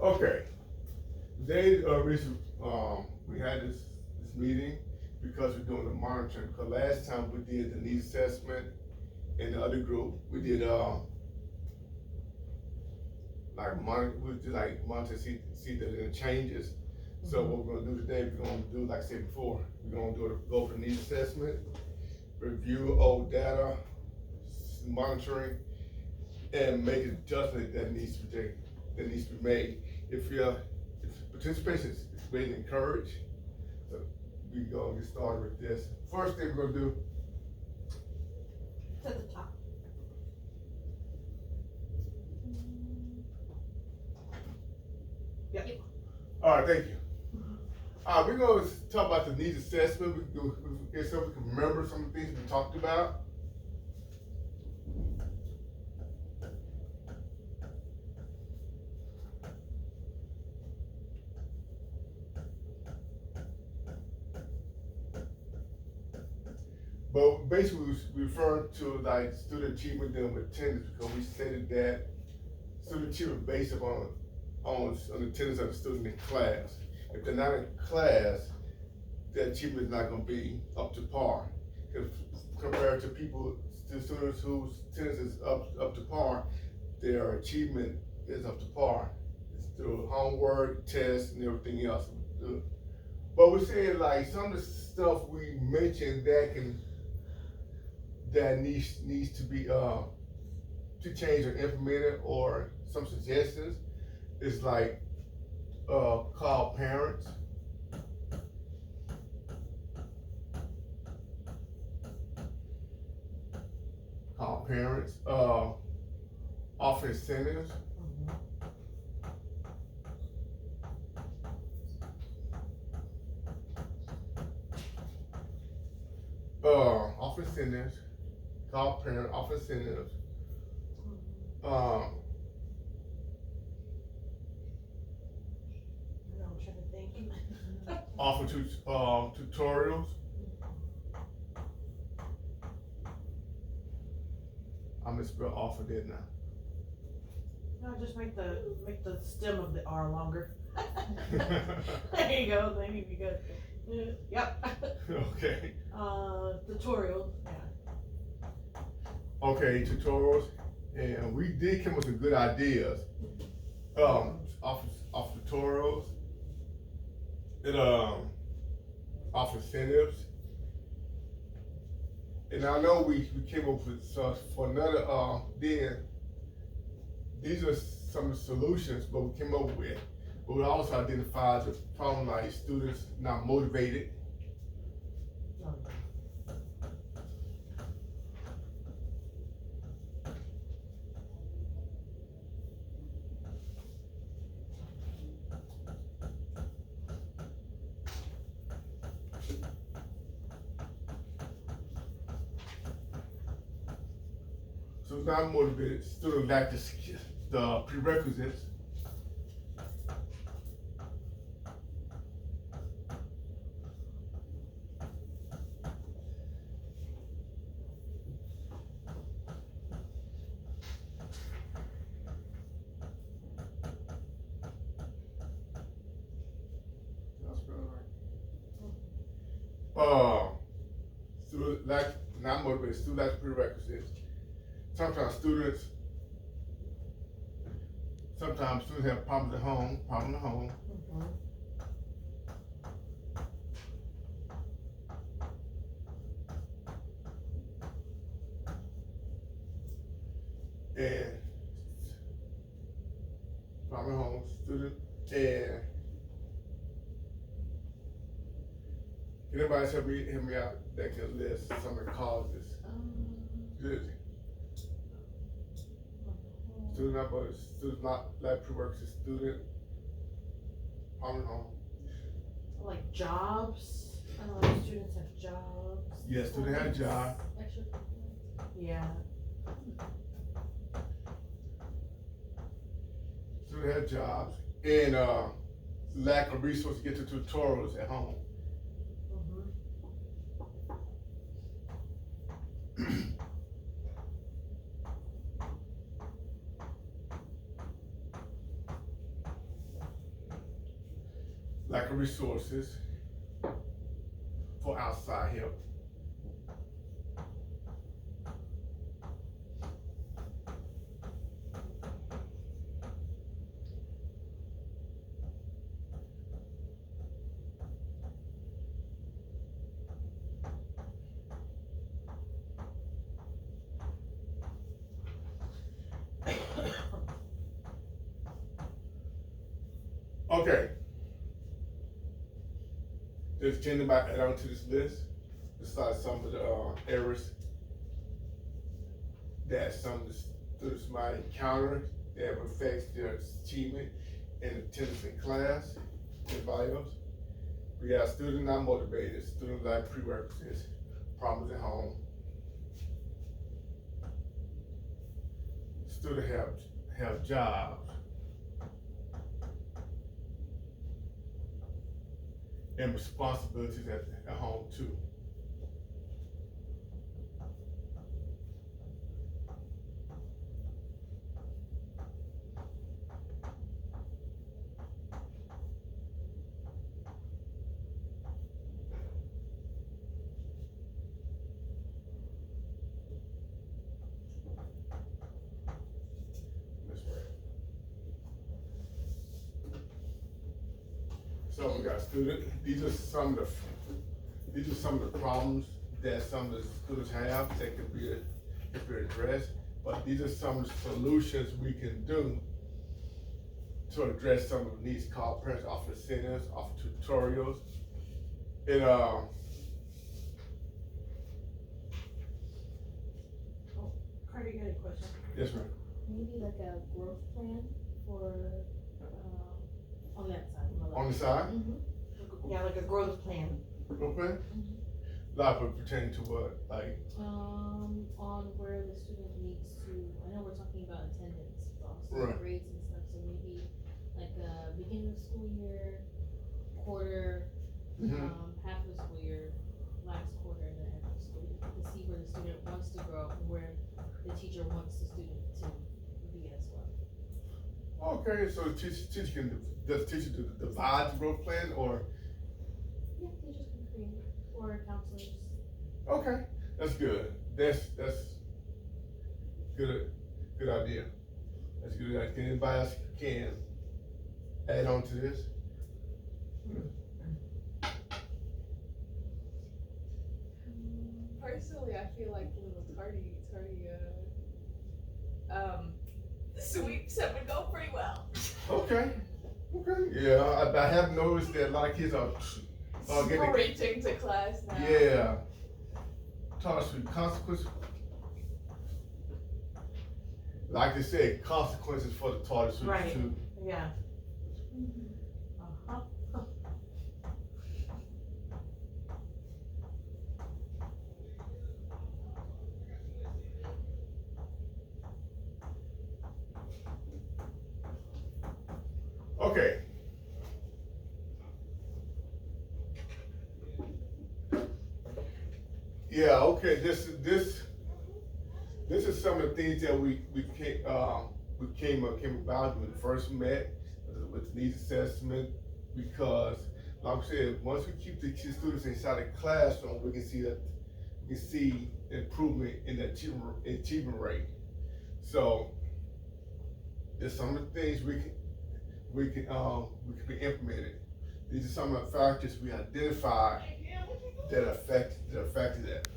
Okay. They recently, we had this meeting because we're doing the monitoring. Because last time we did the needs assessment in the other group, we did we did like monitor see the changes. So what we're gonna do today, we're gonna do like I said before, we're gonna go over the needs assessment, review old data, monitoring, and make adjustment that needs to be made. If participation is being encouraged, so we gonna get started with this. First thing we're gonna do, To the top. Yep. all right, thank you. We're gonna talk about the needs assessment. We can get so we can remember some of the things we talked about. But basically, we refer to like student achievement dealing with attendance because we stated that student achievement based on attendance of the student in class. If they're not in class, their achievement is not going to be up to par. Compared to students whose attendance is up to par, their achievement is up to par. It's through homework, tests, and everything else. But we're saying like some of the stuff we mentioned that needs to be to change or implemented, or some suggestions is like call parents, offer incentives, offer incentives, call parent, offer incentives, um, No, I'm trying to think. offer tutorials. I misspelled offer, didn't I? No, just make the stem of the R longer. There you go. Then you'd be good. Yep. Okay. Tutorial. Yeah. Okay, tutorials, and we did come up with some good ideas. Off tutorials, and off incentives, and I know we came up with for another then. These are some of the solutions, but we came up with. But we also identified the problem like students not motivated. So not motivated, students lack the prerequisites. Uh, students lack not motivated, students lack prerequisites. Sometimes students have problems at home, and problem at home, student, and can anybody help me out that can list some of the causes? Good. Student not lack prerequisites, student, problem at home. Like jobs. Students have jobs. Yes, student have a job. Yeah. Student have jobs, and lack of resources to get to tutorials at home. lack of resources for outside help. Okay. Does anybody add on to this list? Besides some of the errors that some of the students might encounter that affects their achievement and attendance in class. Anybody else? We got students not motivated, students lack prerequisites, problems at home. Students have jobs and responsibilities at home too. That's right. So we got students, these are some of the problems that some of the students have that could be addressed, but these are some of the solutions we can do to address some of the needs. Called parents offer centers, offer tutorials. And Carter, you got a question? yes, ma'am. Maybe like a growth plan for, on that side. On the side, Yeah, like a growth plan. okay. Like pertaining to what, like, On where the student needs to, I know we're talking about attendance, but also Right. grades and stuff, so maybe like beginning of the school year, quarter, half of the school year, last quarter, and then end of the school year, to see where the student wants to grow and where the teacher wants the student to be as well. okay, so the teacher can, does the teacher divide the growth plan or? Yeah, teachers can create, or counselors. Okay, that's good. That's good idea. That's good. Can anybody else can add on to this? Personally, I feel like little Tardy, sweeps have been going pretty well. Okay. Yeah, I have noticed that a lot of kids are getting, Sprinting to class now. yeah, taught us with consequences. Like they said, consequences for the tardy students Right. too. Yeah. Okay. Yeah, okay, this is some of the things that we came about when we first met with the needs assessment, because like I said, once we keep the students inside the classroom, we can see improvement in the achievement rate. So there's some of the things we can be implemented. These are some of the factors we identified that affected that.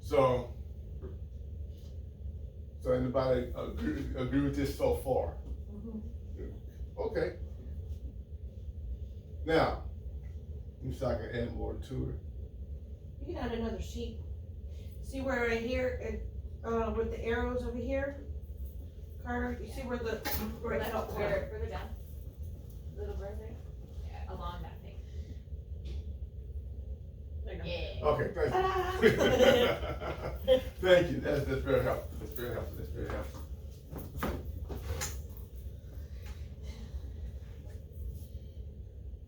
So anybody agree with this so far? Okay. Now, let me see if I can add more to it. You can add another sheet. See where right here, with the arrows over here? Carter, you see where the, right out there? Further down. Little further. Yeah, along that thing. There you go. Yeah. Okay, thank you. Ta-da! Thank you, that's very helpful, that's very helpful.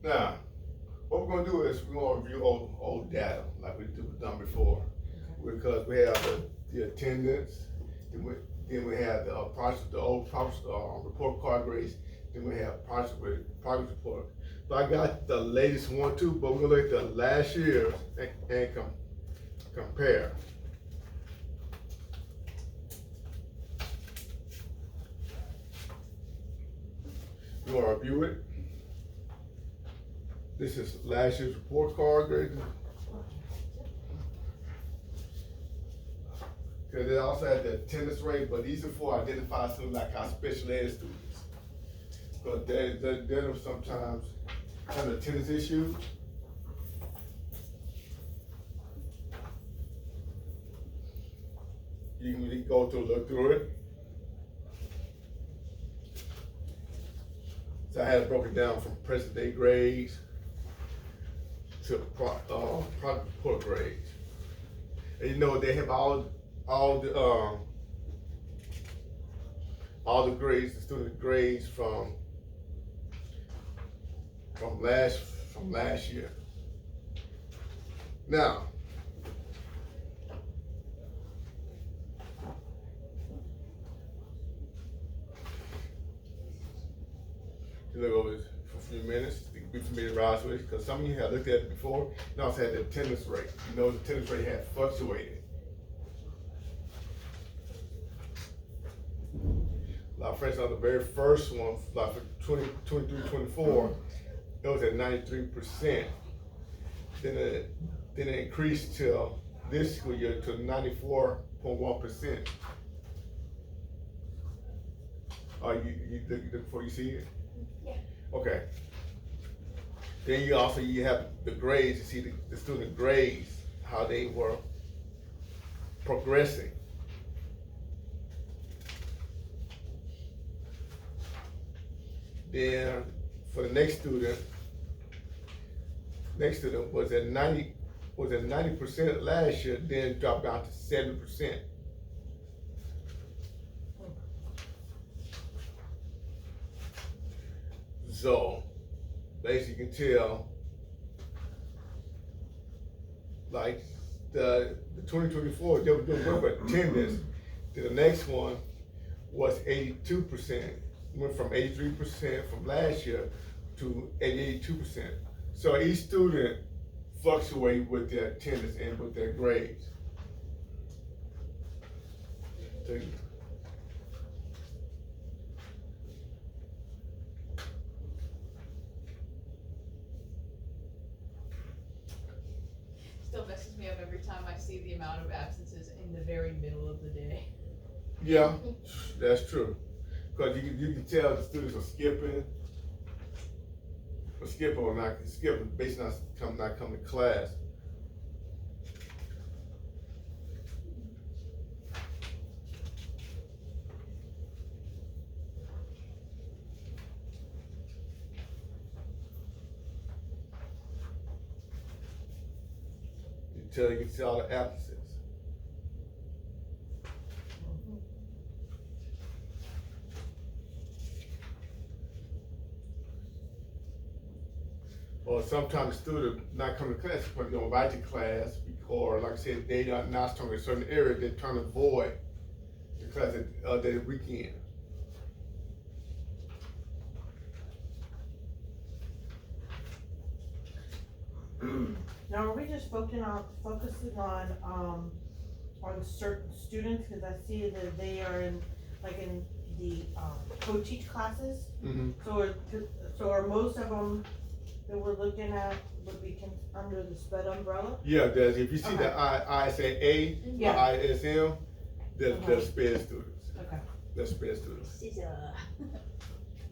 Now, what we're gonna do is we're gonna review old data like we've done before. Because we have the attendance, then we have the old report card grades, then we have progress report. So I got the latest one too, but we're gonna look at the last year and compare. You wanna review it? This is last year's report card grading. Cause they also had the attendance rate, but these are for identify students like our special ed students. Cause they're sometimes have attendance issues. You can really go to look through it. So I had it broken down from present day grades to product report grades. And you know, they have all the grades, the student grades from last year. Now, to look over this for a few minutes, to be familiarized with it, because some of you have looked at it before. You also had the attendance rate. You know, the attendance rate had fluctuated. Like for instance, on the very first one, like for 23-24, it was at 93%. Then it increased till this school year to 94.1%. You look before you see it? Yeah. Okay. Then you have the grades, you see the student grades, how they were progressing. Then for the next student was at 90% last year, then dropped down to 70%. So basically you can tell like the 2024, they were doing well for attendance. Then the next one was 82%. Went from 83% from last year to 82%. So each student fluctuate with their attendance and with their grades. So, Still messes me up every time I see the amount of absences in the very middle of the day. yeah, that's true. Because you can tell the students are skipping or not skipping based on not coming to class. You can see all the absences. Or sometimes the student not coming to class, but they don't invite to class, or like I said, they are not strong in a certain area, they're trying to avoid the class at the weekend. Now, are we just focusing on certain students? Because I see that they are in the co-teach classes. Mm-hmm. So are most of them that we're looking at would be under the SPED umbrella? Yeah, there's, if you see the ISA, Yeah. or ISM, they're SPED students. Okay. They're SPED students. Scissor.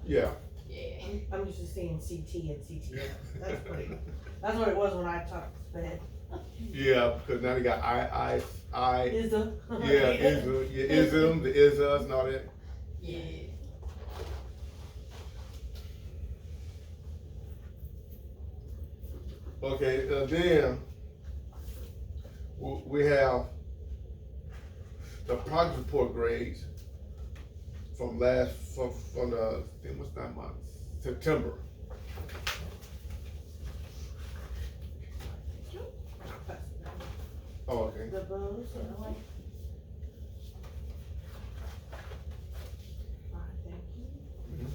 Yeah. Yeah. I'm used to seeing CT and CTA. That's what it was when I taught SPED. Yeah, because now they got ISM. ISM, the ISAs and all that. Yeah. Okay, then we have the progress report grades from the, what's that month? September. Oh, okay. The booze, Thank you.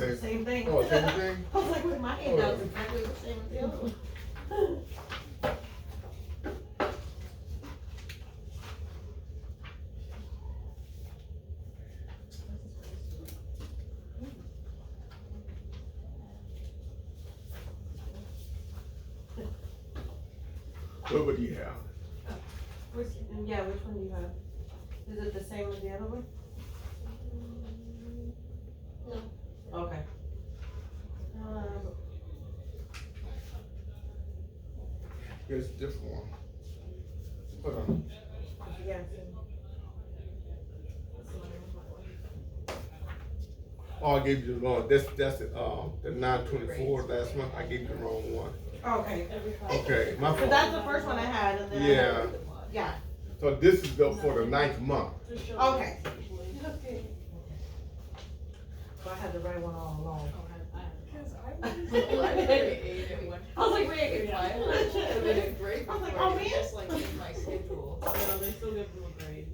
Same. Same thing. Oh, same thing? I was like, with my Oh. handout's exactly the same as the other one. What do you have? Yeah, which one do you have? Is it the same as the other one? No. Okay. Here's a different one. Hold on. Yes. Oh, I gave you the wrong, that's the 924 last month, I gave you the wrong one. Okay. Okay, my So fault. that's the first one I had, and then I Yeah. had, yeah, So this is the, for the 9th month. okay. Okay. So I had the right one all along. Cause I was grade 8 at one. I was like, wait. I was in grade I was like, before, oh, it was man. just like in my schedule. No, they still give them a grade.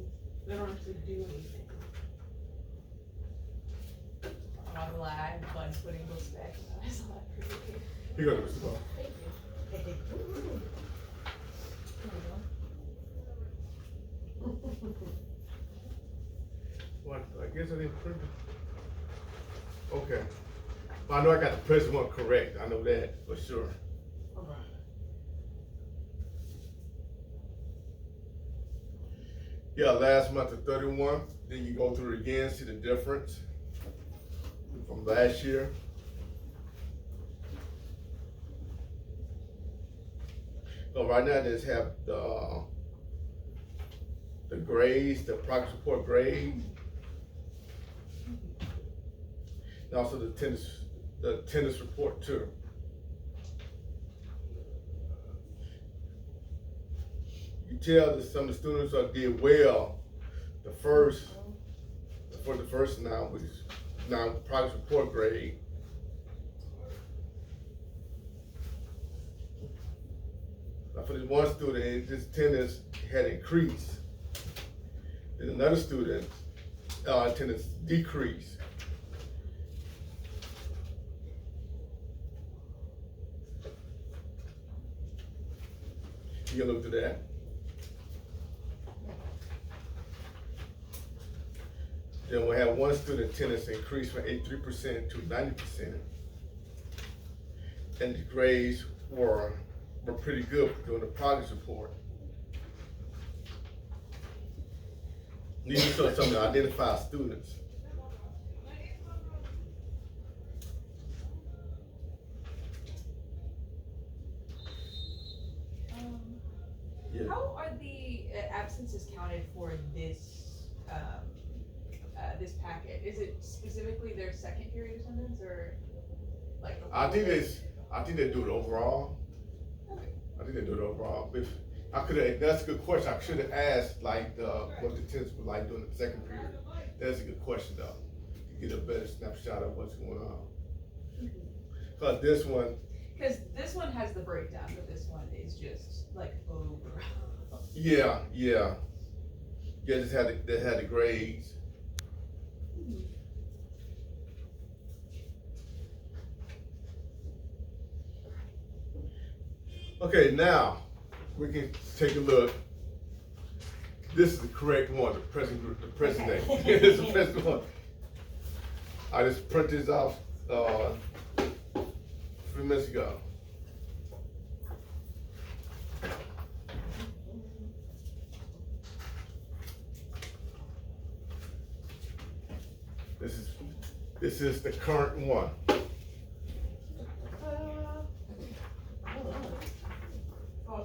They don't actually do anything. I'm glad I had fun putting books back when I was in that grade. Here you go, Mr. Ball. Thank you. What, I guess I didn't print it. Okay. But I know I got the present one correct, I know that for sure. Yeah, last month of 31, then you go through it again, see the difference from last year. So right now, they just have the grades, the progress report grade. And also the attendance report too. You tell that some of the students did well for the first now progress report grade. Now for this one student, his attendance had increased. Then another student, attendance decreased. You can look to that. Then we'll have one student attendance increase from 83% to 90%. And the grades were pretty good during the progress report. These are some of the identified students. Yeah. How are the absences counted for this, this packet? Is it specifically their second period attendance or like? the I whole think day? they do it overall. Okay. I think they do it overall. If I could have, that's a good question. I should have asked like what the attendance was like during the second period. That's a good question though. To get a better snapshot of what's going on. Cause this one, Cause this one has the breakdown, but this one is just like over. yeah, just they had the grades. Okay, now we can take a look. This is the correct one, the present group, the present day. Okay. This is the present one. I just printed this off a few minutes ago. This is the current one.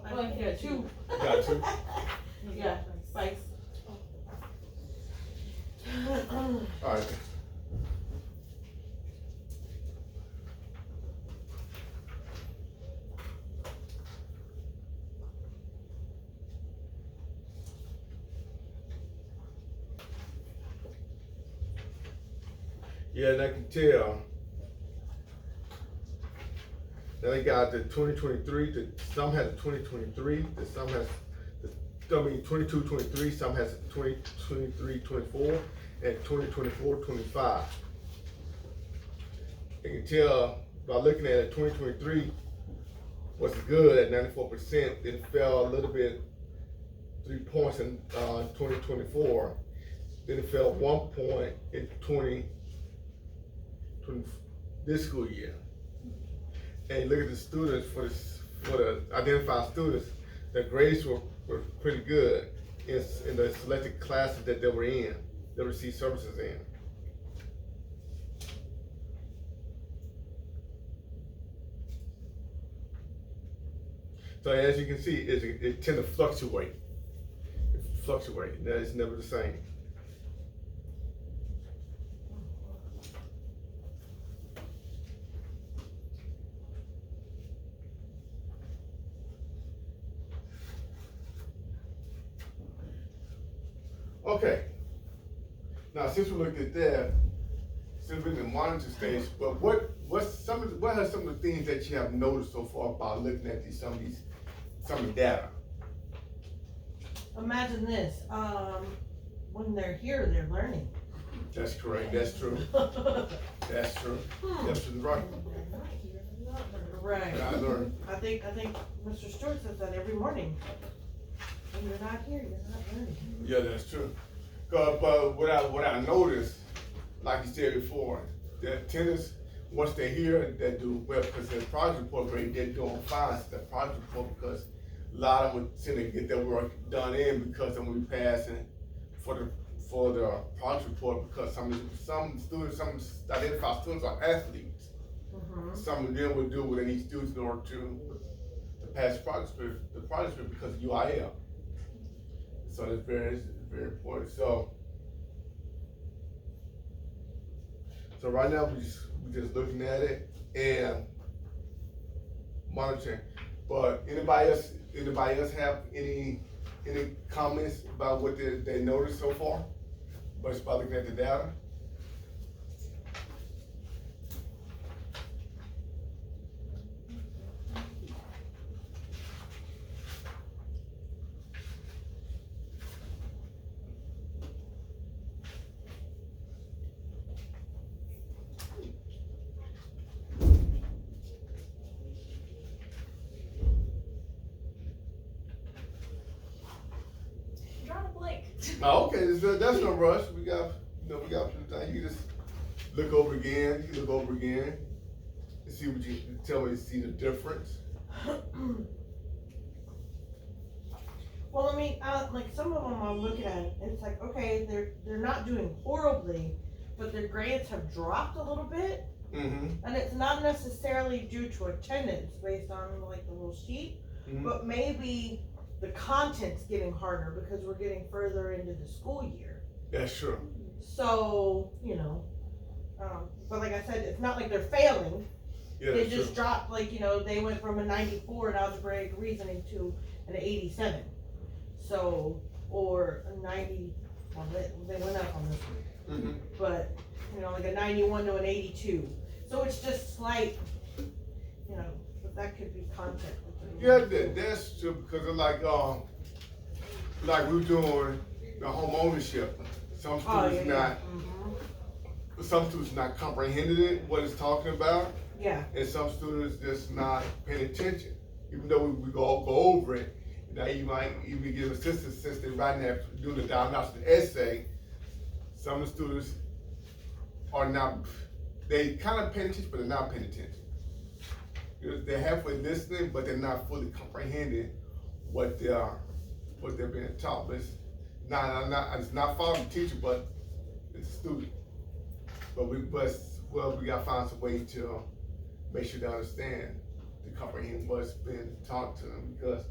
I think there are two. Got two? Yeah, spikes. All right. Yeah, and I can tell. Then I got the 2023, some has the 2023, some has the, 22, 23, some has 2023, 24, and 2024, 25. you can tell by looking at it, 2023 was good at 94%. Then it fell a little bit, 3 points in 2024. Then it fell 1 point in 20 this school year. And look at the students for the identified students, their grades were pretty good in the selected classes that they were in, they received services in. So as you can see, it tend to fluctuate. That is never the same. Okay. Now, since we looked at that, since we're in the monitor stage, but what are some of the things that you have noticed so far about looking at some of the data? Imagine this, when they're here, they're learning. That's correct. That's true. That's true. That's right. Right. I learned. I think Mr. Stewart says that every morning. When you're not here, you're not learning. Yeah, that's true. But what I noticed, like you said before, the attendants, once they're here, they do well because their project report grade, they're doing fine. The project report because a lot of them tend to get their work done in because I'm gonna be passing for the project report because some students, some identified students are athletes. Mm-hmm. Some of them would do what they need to do in order to pass the project report because of UIL. So that's very important. So right now we're just looking at it and monitoring. But anybody else have any comments about what they noticed so far? But it's by looking at the data. Drawing a blank. Oh, okay, that's no rush. We got some time. You just look over again. You look over again and see what you tell me to see the difference. Well, I mean, like some of them I'm looking at, it's like, okay, they're not doing horribly, but their grades have dropped a little bit. Mm-hmm. And it's not necessarily due to attendance based on like the little sheet, Mm-hmm. but maybe the content's getting harder because we're getting further into the school year. That's true. So, but like I said, it's not like they're failing. Yeah, They that's just true. dropped, like, they went from a 94 in algebraic reasoning to an 87. So, or a 90, well, they went up on this one. Mm-hmm. But, like a 91 to an 82. So it's just slight, but that could be content. Yeah, that's true because of like we're doing the home ownership. Some students some students not comprehending it, what it's talking about, Yeah. and some students just not paying attention. Even though we go over it, you might even give assistance since they're writing that, doing the diagnostic essay. Some of the students are not, they kind of paying attention, but they're not paying attention. They're halfway listening, but they're not fully comprehending what they're being taught. But it's not following the teacher, but it's the student. But we gotta find some way to make sure they understand, to comprehend what's been taught to them. Because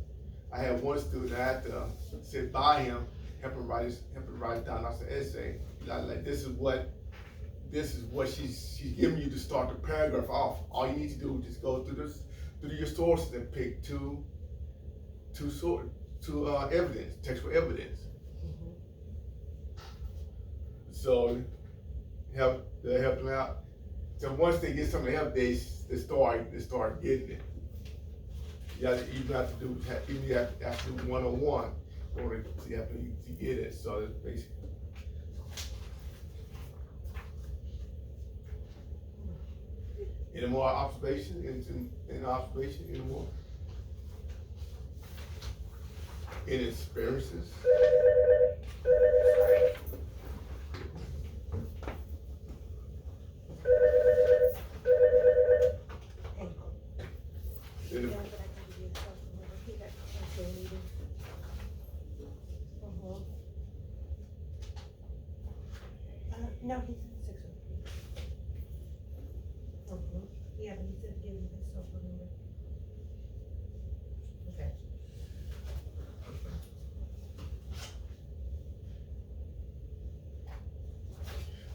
I had one student, I had to sit by him, help him write down an essay. Like this is what she's giving you to start the paragraph off. All you need to do is just go through your sources and pick two evidence, textual evidence. Mm-hmm. So they help them out. So once they get some help, they start getting it. You have to do one-on-one in order to get it. So it's basically. Any more observation, in observation anymore? Any experiences? Any- No, he said 6:03. Yeah, but he said give him his cell phone number. Okay.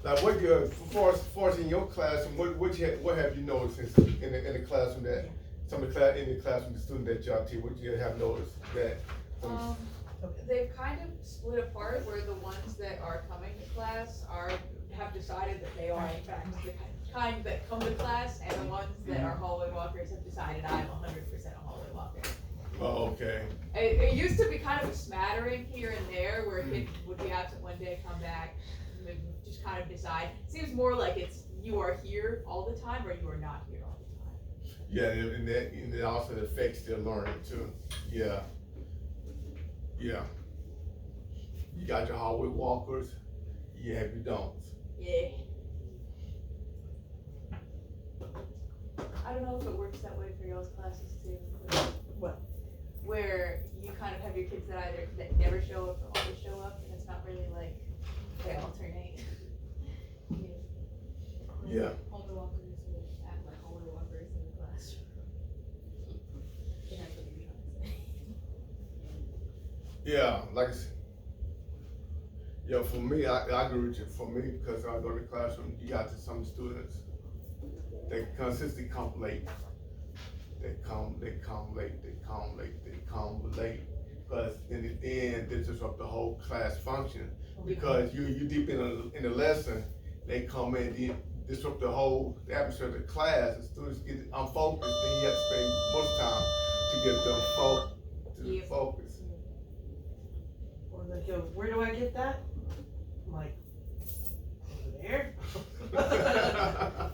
Like what you, far as in your classroom, what have you noticed in the classroom that, some of the class, in the classroom, the student that y'all teach, what you have noticed that? They've kind of split apart where the ones that are coming to class have decided that they are in fact the kind that come to class, and the ones that are hallway walkers have decided I'm 100% a hallway walker. Oh, okay. It used to be kind of a smattering here and there where a kid would be absent one day, come back, and then just kind of decide. It seems more like it's you are here all the time or you are not here all the time. Yeah, and that also affects their learning too. Yeah. Yeah. You got your hallway walkers, you have your don'ts. Yeah. I don't know if it works that way for y'all's classes too. What? Where you kind of have your kids that never show up or always show up, and it's not really like they alternate. Yeah. Hallway walkers would act like hallway walkers in the classroom. That's what you're trying to say. Yeah, like I said, yeah, for me, I agree with you. For me, because I go to the classroom, you got some students, they consistently come late. They come late. Because in the end, they disrupt the whole class function. Because you deep in the lesson, they come in, they disrupt the atmosphere of the class, and students get unfocused, and you have to spend most time to get them focused. Or like, yo, where do I get that? I'm like, over there.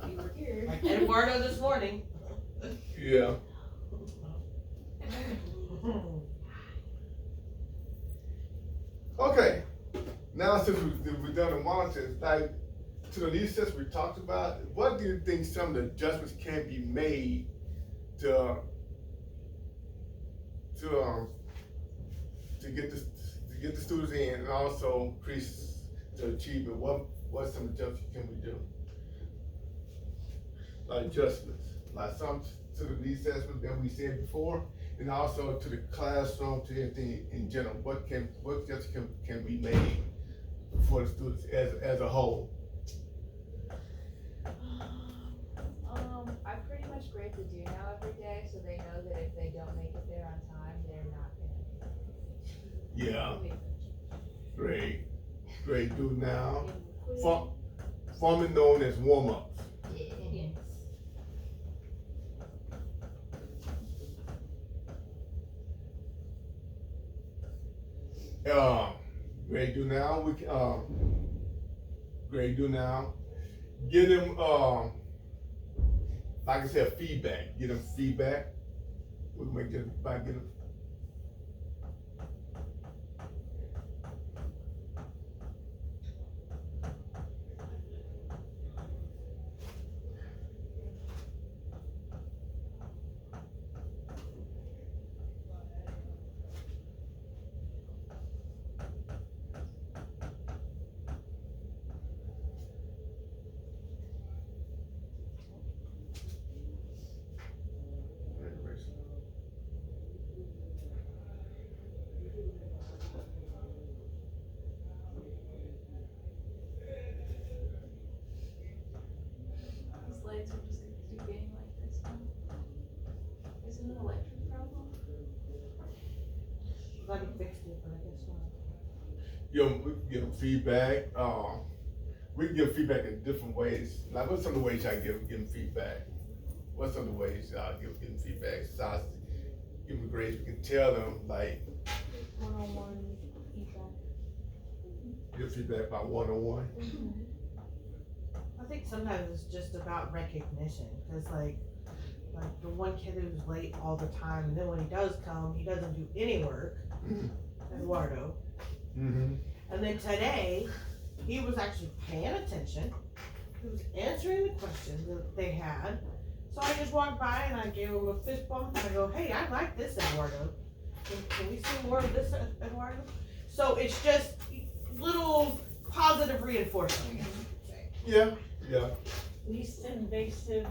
You were here. Like Eduardo this morning. Yeah. Okay, now since we've done the monitors, like to the recess we talked about, what do you think some of the adjustments can be made to get the students in and also increase the achievement? What some adjustments can we do? Like adjustments, like some to the reassessment that we said before, and also to the classroom, to everything in general. What adjustments can be made for the students as a whole? I pretty much grade the do now every day, so they know that if they don't make it there on time, they're not gonna. Yeah, great do now. Formerly known as warm-ups. Yes. Grade do now. Grade do now. Give them like I said, feedback. Give them feedback. We can make it by getting. These lights are just gonna keep getting like this, huh? Is it an electric problem? Glad he fixed it, but I guess not. We can give them feedback. We can give feedback in different ways. Like, what's some of the ways I give them feedback? What's some of the ways I give them feedback? Besides giving grades, we can tell them like One-on-one feedback. give feedback by one-on-one. I think sometimes it's just about recognition, cause like the one kid who's late all the time, and then when he does come, he doesn't do any work, Eduardo. Mm-hmm. And then today, he was actually paying attention, he was answering the questions that they had. So I just walked by and I gave him a fist bump, and I go, hey, I like this, Eduardo. Can we see more of this, Eduardo? So it's just little positive reinforcement. Yeah, yeah. Least invasive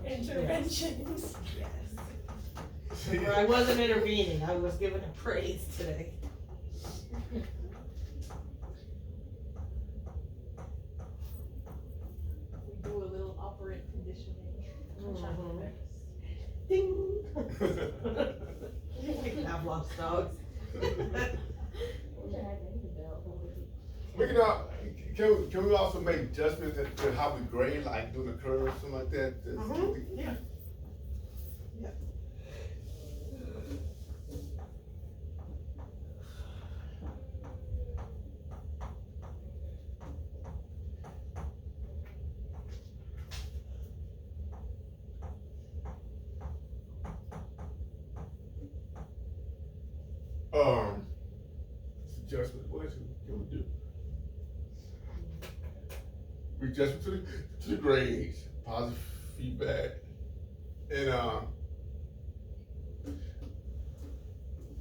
interventions. Yes. Where I wasn't intervening, I was giving him praise today. We do a little operant conditioning. Mhm. Ding. We can have lost dogs. We can we also make adjustments to how we grade, like doing the curve, something like that? Mhm, yeah. Yeah. Adjustment, what else can we do? Adjustment to the grades, positive feedback, and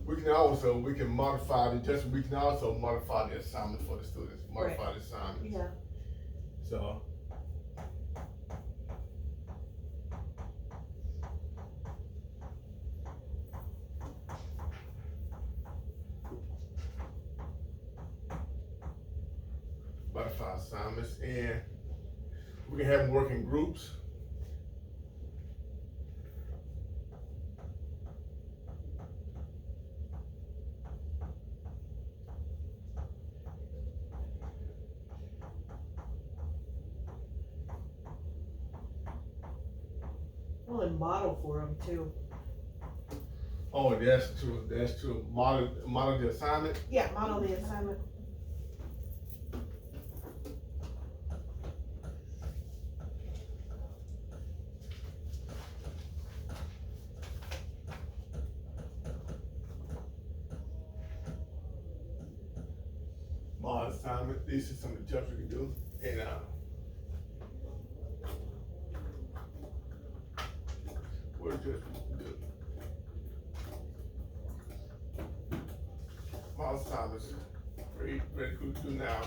we can modify the adjustment. We can also modify the assignment for the students. Modify the assignment. Yeah. So. Modify assignments, and we can have them work in groups. Well, and model for them too. Oh, that's to model the assignment. Yeah, model the assignment. Model assignment. These are some adjustments we can do, and what adjustments we can do? Model assignments. Very good to do now.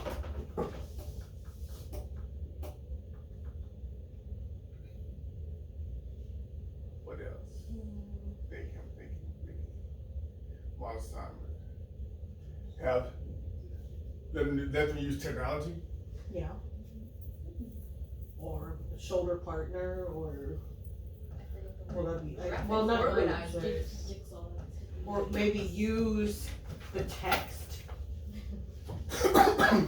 What else? Thinking. Model assignment. Have let them use technology. Yeah. Or a shoulder partner, or that'd be, well, not Organized. groups, but- Jigsaw. or maybe use the text.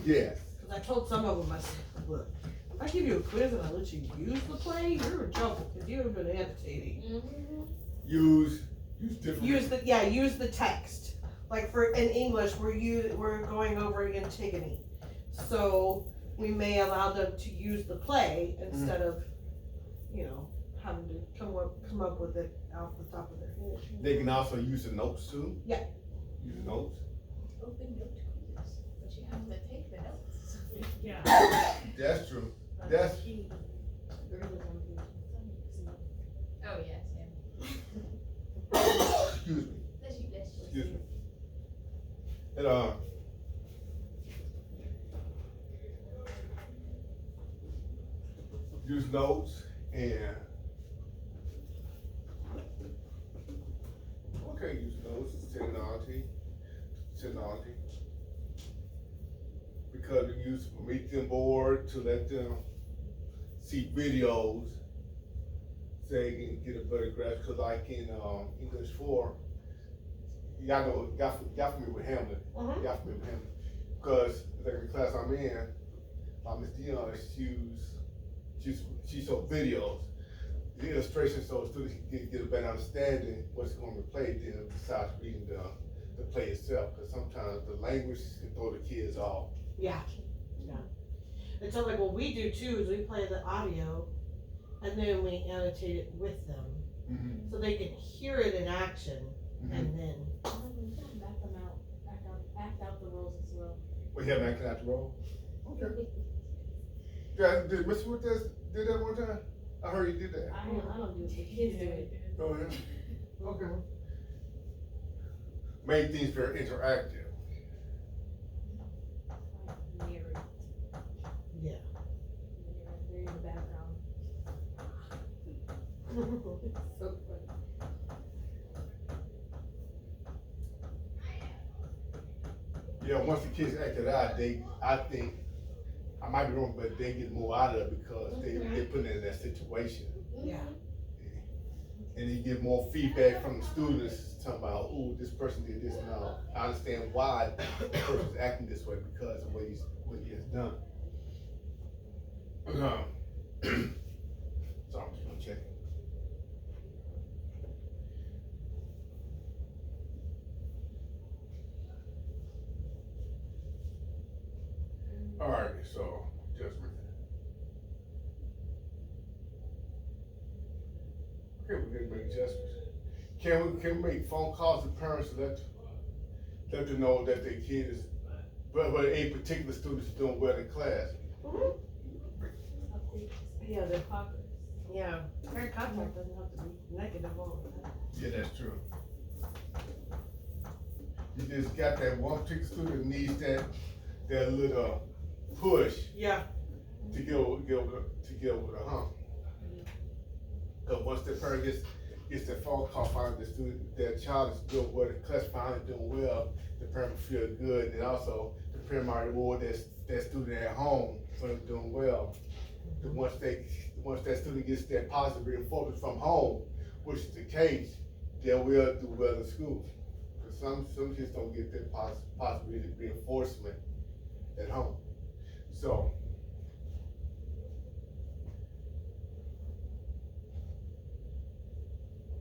Yes. Cause I told some of them, I said, look, if I give you a quiz and I let you use the play, you're in trouble, cause you have been annotating. Use different. Use the text. Like in English, we're going over Antigone. So we may allow them to use the play instead of, having to come up with it off the top of their head. They can also use the notes too. Yeah. Use the notes. Open note quizzes, but you have to take the notes. Yeah. That's true. That's key. Oh, yes, excuse me. Excuse me. And use notes and use notes, technology. Because we use Promethean board to let them see videos so they can get a better grasp. Cause like in English 4, y'all familiar with Hamlet. Mhm. Y'all familiar with Hamlet. Cause like the class I'm in, Miss Dion, she saw videos, the illustrations, so students can get a better understanding what's going to be played then besides reading the play itself. Cause sometimes the language can throw the kids off. Yeah. And so like what we do too is we play the audio and then we annotate it with them. Mhm. So they can hear it in action and then. Back them out, act out the roles as well. We have acting out the role? Okay. Yeah, did Mr. Cortez did that one time? I heard he did that. I don't do it, the kids do it. Oh, yeah? Okay. Made things very interactive. Narrate. Yeah. They're in the background. So funny. Yeah, once the kids act it out, I think, I might be wrong, but they get more out of it because they put it in that situation. Yeah. And you get more feedback from the students talking about, ooh, this person did this and all. I understand why the person's acting this way because of what he has done. So I'm just gonna check. Alright, so adjustment. Okay, we're gonna make adjustments. Can we make phone calls to parents to let them know that their kid is, but a particular student is doing well in class? Updates. Yeah, the Progress. Yeah, parent contact doesn't have to be negative all the time. Yeah, that's true. You just got that one particular student that needs that little push Yeah. to get over the hump. Cause once the parent gets that phone call finding the student, their child is doing well, the class finally doing well, the parent will feel good, and also the parent might reward that student at home for them doing well. But once that student gets that positive reinforcement from home, which is the case, they will do well in school. Cause some kids don't get that positive reinforcement at home. So.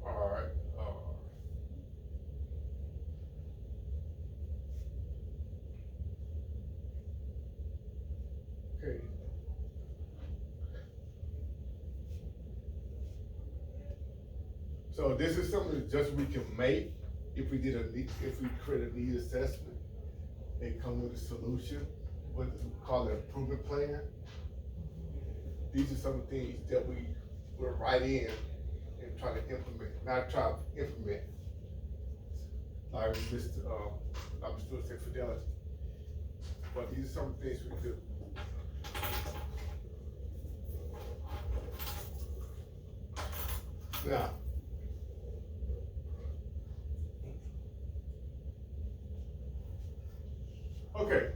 Alright, okay. So this is something that just we can make if we create a need assessment and come with a solution, what we call an improvement plan. These are some of the things that we will write in and try to implement, not try to implement. Like Mr. said, fidelity. But these are some of the things we do. Now, okay.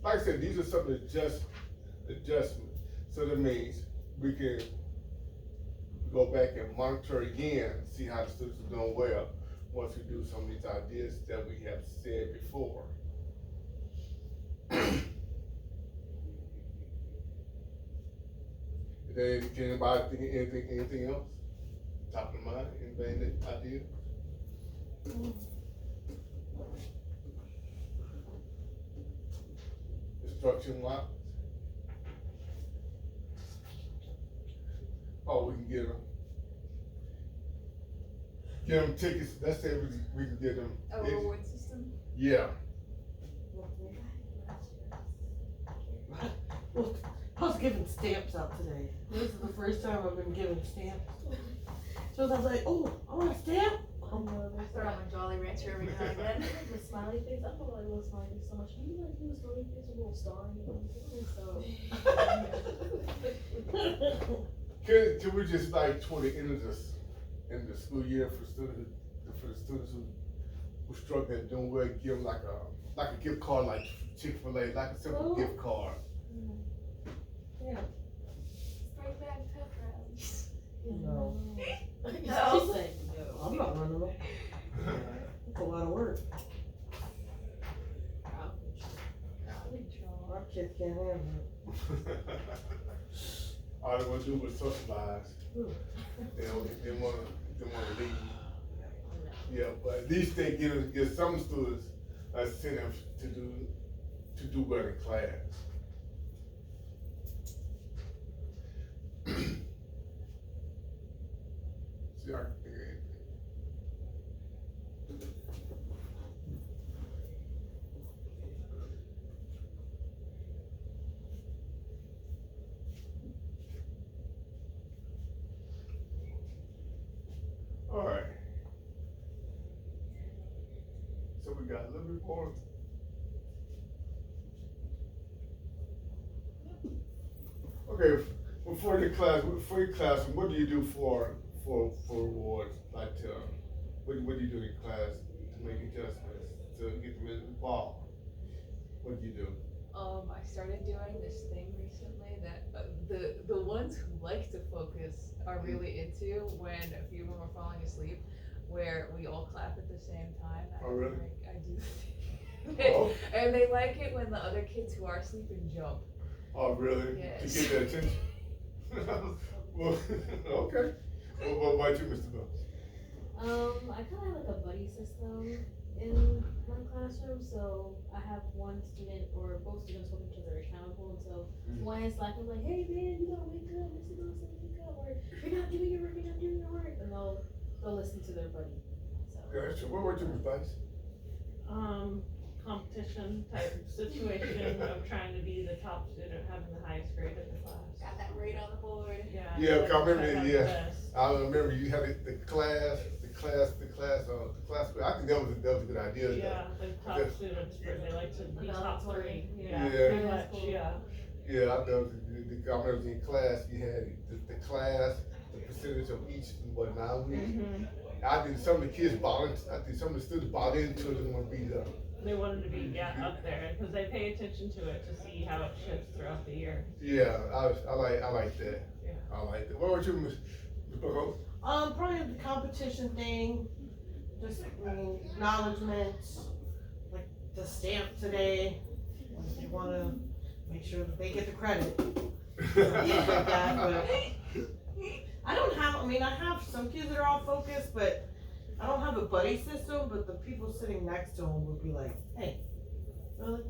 Like I said, these are some of the adjustments. So that means we can go back and monitor again, see how the students are doing well, once we do some of these ideas that we have said before. Then, can anybody think anything else? Top of the mind, anybody idea? Instruction wise? Oh, we can get them tickets. Let's say we can get them. A reward system? Yeah. Well, I was giving stamps out today. This is the first time I've been giving stamps. So I was like, oh, I want a stamp. I throw on my Jolly Rancher every now and then. The smiley face, I don't like little smiley face so much. You like do a smiley face with a little star in it. So. Can we just like toward the end of the school year for the students who struggle and doing well, give them like a gift card like Chick-fil-A, like a simple gift card. Yeah. Straight back pep rallies. No. No. She said no. I'm not running them. It's a lot of work. Our kids can't handle it. All they wanna do is socialize. They wanna leave. Yeah, but at least they give some students a incentive to do to do well in class. See, I can think of anything. All right. So we got a little bit more. Okay, before your class, what do you do for rewards? Like, what do you do in class to make adjustments to get them involved? What do you do? I started doing this thing recently that the ones who like to focus are really into when a few of them are falling asleep, where we all clap at the same time. Oh, really? I do. Oh. And they like it when the other kids who are sleeping jump. Oh, really? Yes. To get their attention? Well, okay. What about you, Mr. Bill? I kind of have like a buddy system in my classroom, so I have one student or both students hold each other accountable, and so one is like, I'm like, hey man, you gotta wake up, Mr. Bill said wake up, or you're not doing your work, you're not doing your work, and they'll listen to their buddy, so. Gotcha. What about you, Ms. Bice? Competition type situation of trying to be the top student, having the highest grade in the class. Got that rate on the board. Yeah. Yeah, 'cause I remember, Check out the yeah. best. I remember you had the class. I think that was a good idea. though. Yeah, the top Yeah. students, they like to be About top 20. three. Yeah. Pretty Yeah. much, yeah. Yeah, I know. I remember in class you had the class, the percentage of each 9 weeks. Mhm. I think some of the kids I think some of the students bought into it and want to be the. They wanted to be, up there, because they pay attention to it to see how it shifts throughout the year. Yeah, I like that. Yeah. I like that. What about you, Ms. Bucko? Probably the competition thing, just, acknowledgements, like the stamp today, you wanna make sure that they get the credit. Things like that, but I have some kids that are all focused, but I don't have a buddy system, but the people sitting next to them would be like, hey, really?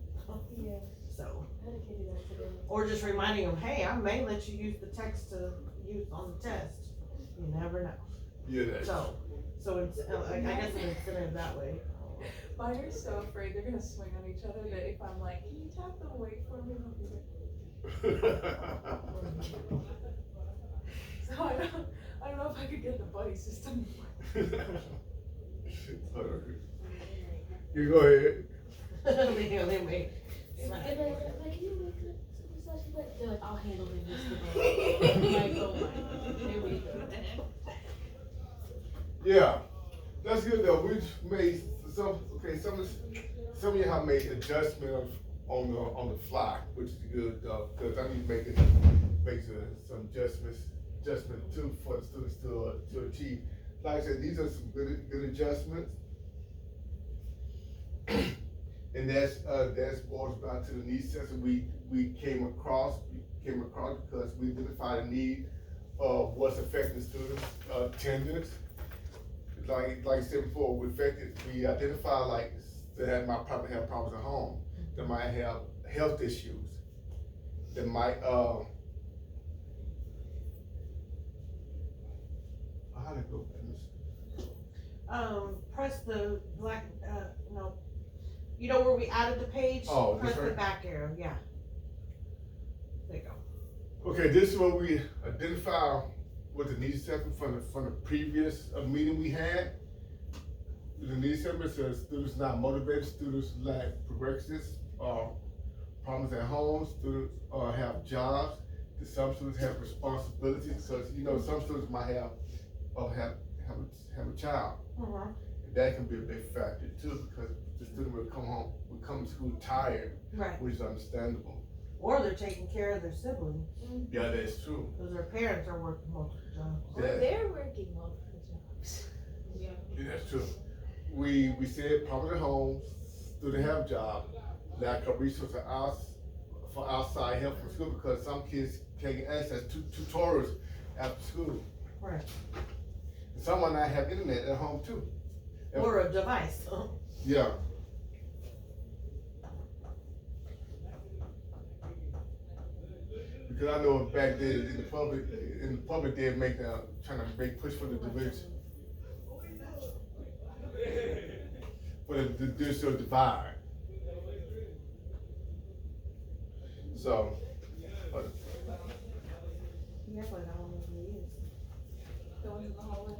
Yeah, So, I had a kid do that today. or just reminding them, hey, I may let you use the text to use on the test, you never know. Yeah, that's. So it's, I guess it's incentive that way. Mine are so afraid they're gonna swing on each other that if I'm like, can you tap the weight for me? They'll be like, so I don't know if I could get the buddy system. You go ahead. They may It's smack. like, can you make it such and such? They're like, I'll handle it, Mr. Bill. I'm like, oh my, here we go. Yeah, that's good though. We made some of you have made adjustments on the fly, which is good though, because I need to make some adjustments too for the students to achieve. Like I said, these are some good adjustments. And that's boils back to the needs assessment we came across because we identified a need of what's affecting students' attendance. Like I said before, we identify like that might probably have problems at home, that might have health issues, that might how to go Press the black, no, you know where we added the page? Oh, Press this the right? back arrow, yeah. There you go. Okay, this is what we identify with the needs assessment from the previous meeting we had. The needs assessment says students not motivated, students lack progressives, problems at home, students have jobs, some students have responsibilities, because some students might have a child. Mhm. That can be a big factor too, because the student will come to school tired, Right, which is understandable. or they're taking care of their siblings, Yeah, that's true. because their parents are working multiple jobs. Or Yeah. they're working multiple jobs. Yeah. Yeah, that's true. We said problems at home, students have jobs, lack of resources for outside help from school, because some kids can't get access to tutorials after school. Right, And some might not have internet at home too. or a device. Yeah. Because I know back then in the public they're trying to make push for the division. For the digital divide. So, Yeah, but I don't know who he is. Going in the hallway.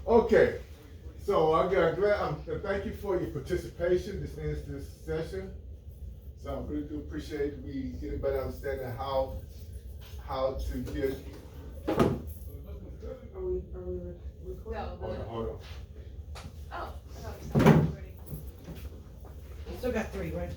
okay, so thank you for your participation. This ends this session. So I really do appreciate we get a better understanding of how to get. Are we recording? No, Hold on. oh, I thought it was already. We still got 3, right?